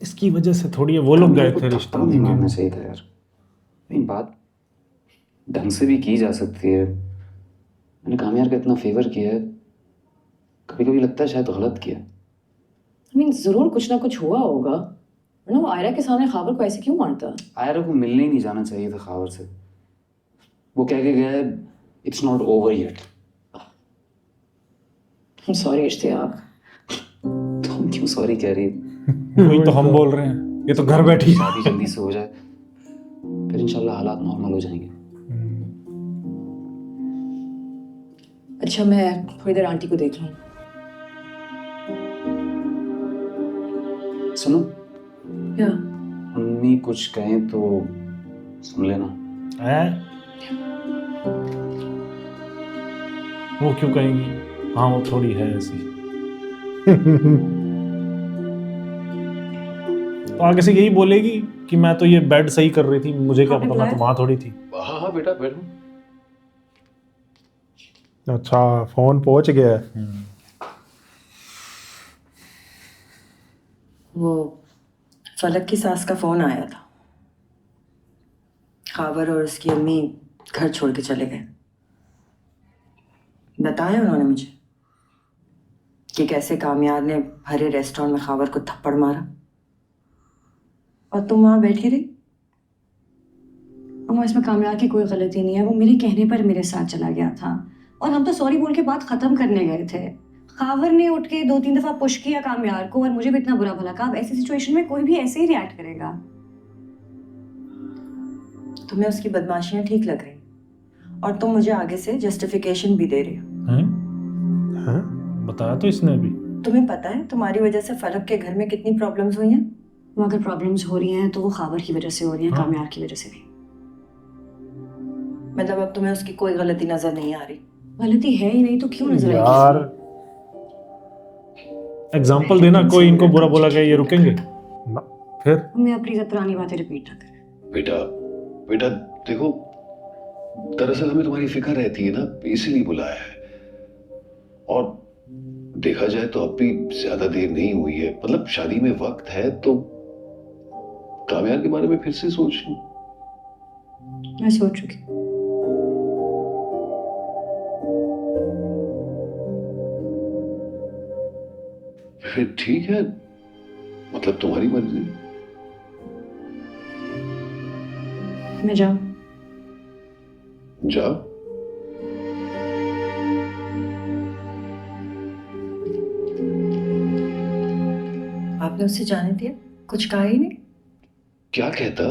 इसकी वजह से थोड़ी है, वो लोग गए थे रिश्ता नहीं मानना चाहिए था यार। नहीं, बात ढंग से भी की जा सकती है। मैंने कामयार का इतना फेवर किया है, कभी कभी लगता है शायद गलत किया। जरूर कुछ ना कुछ हुआ होगा, वरना वो आयरा के सामने खाबर को ऐसे क्यों मारता? आयरा को मिलने ही नहीं जाना चाहिए था खावर से। वो कह के गया है it's not over yet. Sorry Ishtiyaq. तुम क्यों सॉरी कह रही? वही तो हम बोल रहे हैं, ये तो घर बैठी शादी जल्दी से हो जाए, फिर इंशाल्लाह हालात नॉर्मल हो जाएंगे। अच्छा, मैं थोड़ी देर आंटी को देख लूं। सुनो, क्या? अम्मी कुछ कहें तो सुन लेना। है? वो क्यों कहेंगी? हाँ, वो थोड़ी है ऐसी। तो आगे से यही बोलेगी कि मैं तो ये बेड सही कर रही थी, मुझे क्या पता, मैं तो वहां थोड़ी थी। हाँ हाँ बेटा बैठो। अच्छा, फोन पहुंच गया है। वो फलक की सास का फोन आया था। खावर और उसकी अम्मी घर छोड़ के चले गए। बताया उन्होंने मुझे कि कैसे कामयाब ने भरे रेस्टोरेंट में खावर को थप्पड़ मारा और तुम वहां बैठी रही। अम्मा, इसमें कामयाब की कोई गलती नहीं है, वो मेरे कहने पर मेरे साथ चला गया था और हम तो सॉरी बोल के बात खत्म करने गए थे। खावर ने उठ के 2-3 दफा पुश किया कामयाब को और मुझे भी इतना बुरा भला कहा। अब ऐसी सिचुएशन में कोई भी ऐसे ही रिएक्ट करेगा। तुम्हें उसकी बदमाशियां ठीक लग रही और तुम मुझे आगे से जस्टिफिकेशन भी दे रही हो। हाँ? बताया तो इसने अभी। तुम्हें पता है तुम्हारी वजह से फलक के घर में कितनी प्रॉब्लम्स हुई हैं? वो अगर प्रॉब्लम्स हो रही हैं तो वो खावर की वजह से हो रही हैं, हाँ। कामयाब की वजह से नहीं। मतलब अब तुम्हें उसकी कोई गलती नजर नहीं आ रही? गलती है ही नहीं तो क्यों नजर यार आएगी? एग्जाम्पल देना, कोई इनको बुरा बोला गया, ये रुकेंगे? ना। फिर मैं अपनी इज्जत पुरानी बातें रिपीट ना करें। बेटा बेटा देखो, दरअसल हमें तुम्हारी फिक्र रहती है ना, इसीलिए बुलाया है। और देखा जाए तो अब भी ज्यादा देर नहीं हुई है, मतलब शादी में वक्त है, तो कामयाब के बारे में फिर से सोच लूं। मैं सोच चुकी हूँ। फिर ठीक है, मतलब तुम्हारी मर्जी। मैं जाऊँ? जाओ। आपने उससे जाने दिया? कुछ कहा ही नहीं? क्या कहता?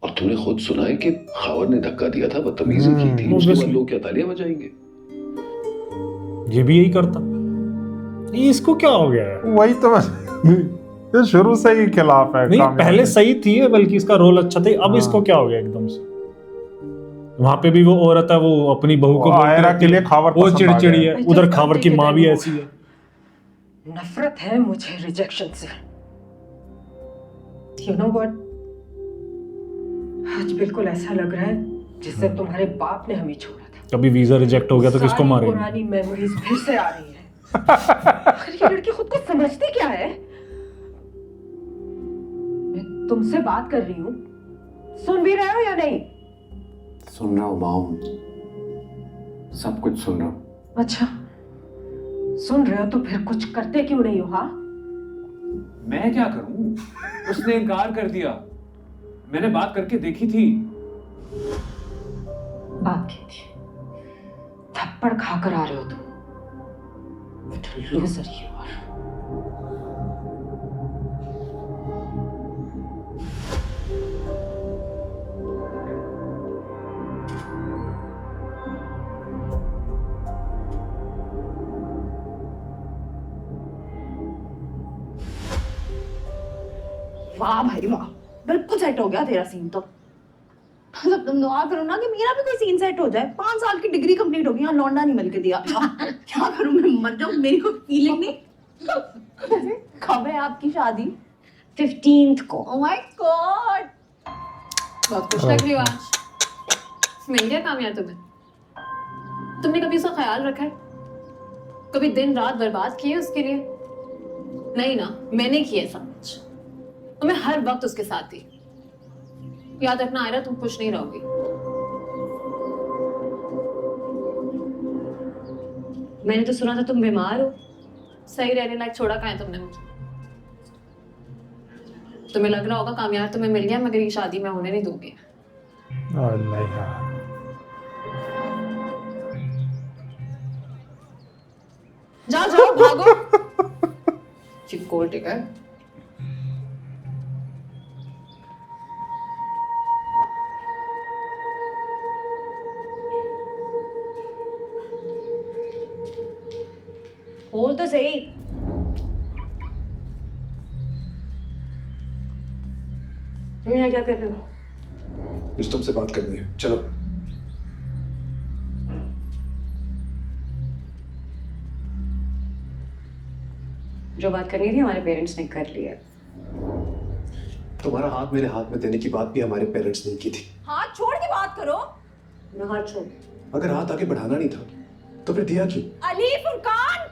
और तुमने खुद सुना है कि खावर ने धक्का दिया था, बदतमीजी की थी, उसके बाद obviously। लोग क्या तालियां बजाएंगे? ये भी यही करता। ये इसको क्या हो गया है? वही तो ये शुरू से ही खिलाफ है। नहीं, कामयाब पहले के। सही थी, बल्कि इसका रोल अच्छा था। अब हाँ। इसको क्या हो गया एकदम से? वहां पे भी वो औरत है, वो अपनी बहू को वो बोलती आयरा रहती के लिए है, खावर वो पसंद आ चिड़चिड़ी गया। है। उधर खावर की माँ भी ऐसी है। नफरत है मुझे रिजेक्शन से। यू नो व्हाट, आज बिल्कुल ऐसा लग रहा है जिससे तुम्हारे बाप ने हमें छोड़ा था। कभी वीजा रिजेक्ट हो गया तो किसको सारी मारेंगे? पुरानी मेमोरीज फिर से आ रही है। आखिर ये लड़की खुद को समझती क्या है? मैं तुमसे बात कर रही हूँ, सुन भी रहे हो या नहीं? सुन रहा हूँ मॉम, सब कुछ सुन रहा हूँ। अच्छा, सुन रहे हो तो फिर कुछ करते क्यों नहीं हो? हाँ, मैं क्या करूं? उसने इनकार कर दिया। मैंने बात करके देखी थी। बात की थी, थप्पड़ खाकर आ रहे हो तुम। Loser you are। वाह भाई वाह, बिल्कुल सेट हो गया तेरा सीन तो। मतलब तुम दुआ करो ना कि मेरा भी कोई सीन सेट हो जाए। 5 साल की डिग्री कंप्लीट हो गई, यहाँ लौंडा नहीं मिल के दिया। क्या करूं मैं, मर जाऊं, मेरी कोई फीलिंग नहीं। कब है आपकी शादी? 15th को। ओह माय गॉड, बहुत खुश लग रही हो आज। मिल गया कामयाब तुम्हें? तुमने कभी उसका ख्याल रखा है? कभी दिन रात बर्बाद किए उसके लिए? नहीं ना, मैंने किया सब कुछ। और मैं हर वक्त उसके साथ थी। याद रखना आयरा, तुम खुश नहीं रहोगी। मैंने तो सुना था तुम बीमार हो। सही रहने लायक छोड़ा कहाँ है तुमने मुझे? तुम्हें लग रहा होगा कामयाब तुम्हें मिल गया, मगर ये शादी मैं होने नहीं दूंगी। नहीं यार, जाओ जाओ भागो। चिपकोल टिकर। बोल तो सही। तुम यहाँ क्या कर रहे हो? मुझे तुमसे बात करनी है, चलो। जो बात करनी थी हमारे पेरेंट्स ने कर लिया। तुम्हारा हाथ मेरे हाथ में देने की बात भी हमारे पेरेंट्स ने की थी। हाथ छोड़ के बात करो। मैं हाथ छोड़। अगर हाथ आगे बढ़ाना नहीं था तो फिर दिया क्यों? अली फुरकान,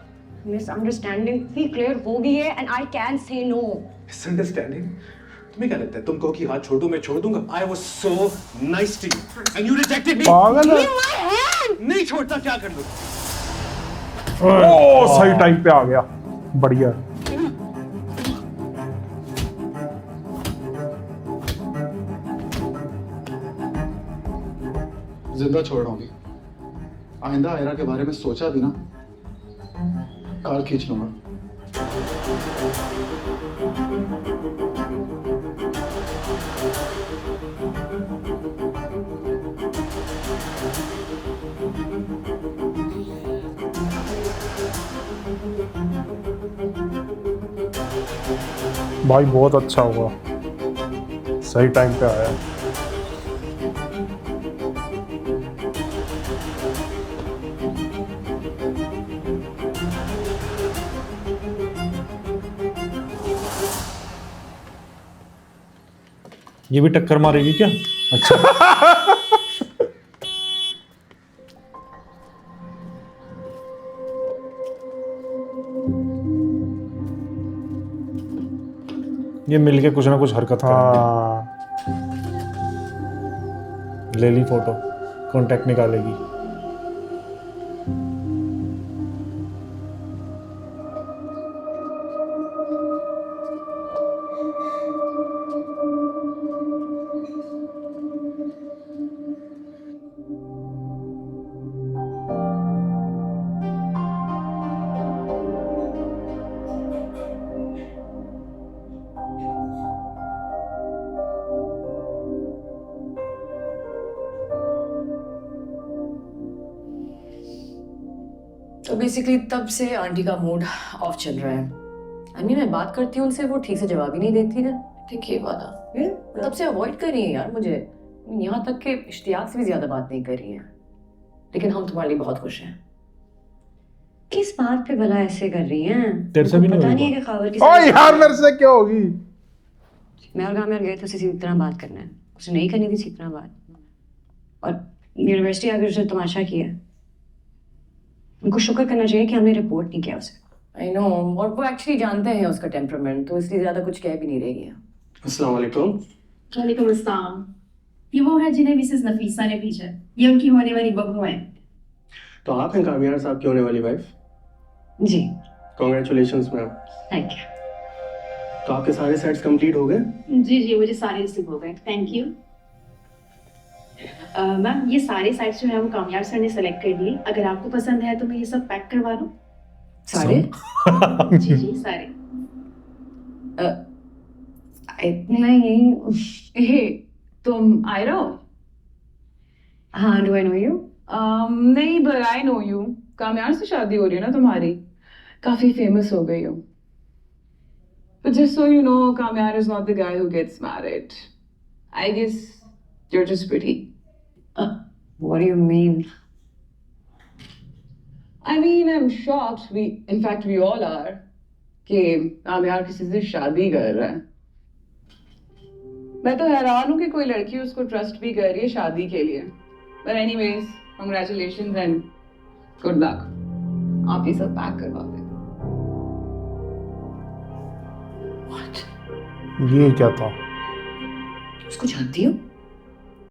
मिसअंडरस्टैंडिंग भी क्लियर हो गई है and I can say no. Misunderstanding? तुम्हें क्या लगता है तुम कहो कि हाथ छोड़ दो मैं छोड़ दूंगा? I was so nice to you and you rejected me. पागल है। नहीं छोड़ता क्या कर लूं? ओ सही टाइम पे आ गया, बढ़िया। जिंदा छोड़ रहा हूँ। आइंदा आयरा के बारे में सोचा भी ना, कार खींच लूंगा। भाई बहुत अच्छा हुआ, सही टाइम पे आया। ये भी टक्कर मारेगी क्या? अच्छा। ये मिलके कुछ ना कुछ हरकत करेंगे। हाँ ले ली फोटो, कांटेक्ट निकालेगी। तो बेसिकली तब से आंटी का मूड ऑफ चल रहा है। अन्नी मैं बात करती हूँ उनसे, वो ठीक से जवाब ही नहीं देती ना। ठीक है वादा, तब से अवॉइड कर रही है यार मुझे, यहाँ तक कि इश्तियाक से भी ज्यादा बात नहीं कर रही है। लेकिन हम तुम्हारे लिए बहुत खुश हैं। किस बात पे भला ऐसे कर रही हैं? तेरे से भी नहीं पता होगी नहीं है कि खबर की। ओ यार मेरे से क्या होगी? मैं और कामयाब गए थे उसे सीधी तरह बात करना है, उसे नहीं करनी थी सीधी तरह बात। और यूनिवर्सिटी आकर उसने तमाशा किया। उनको शुक्र करना चाहिए कि हमने रिपोर्ट नहीं किया उसे। आई नो, और वो एक्चुअली जानते हैं उसका टेम्परामेंट, तो इसलिए ज्यादा कुछ कह भी नहीं रही है। अस्सलाम वालेकुम। वालेकुम अस्सलाम। ये वो है जिन्हें मिसेस नफीसा ने भेजा है। ये उनकी होने वाली बहू है। तो आप हैं कामयार साहब की होने वाली वाइफ? जी कॉन्ग्रेचुलेशंस मैम। Thank you. तो आपके सारे सेट्स कंप्लीट हो गए? जी जी, मुझे सारे रिसीव हो गए, थैंक यू। मैम ये सारे साइट्स जो है वो कामयाब सर ने सेलेक्ट कर लिए। अगर आपको पसंद है तो मैं ये सब पैक करवा दूं। सारे? जी जी सारे। नहीं। हे, तुम आयरा हो? हाँ, डू आई नो यू? नहीं, but I know you. कामयाब से शादी हो रही है ना तुम्हारी, काफी फेमस हो गई हो। But just so you know, Kamyar is not the guy who gets married. I guess you're just pretty. What do you mean? I mean, I'm shocked. In fact, we all are. कि कामयार किसी से शादी कर रहा है। मैं तो हैरान हूँ कि कोई लड़की उसको ट्रस्ट भी कर रही है शादी के लिए। But anyways, congratulations and good luck. आप ये सब पैक करवा दें। What? ये क्या था? उसको जानती हो?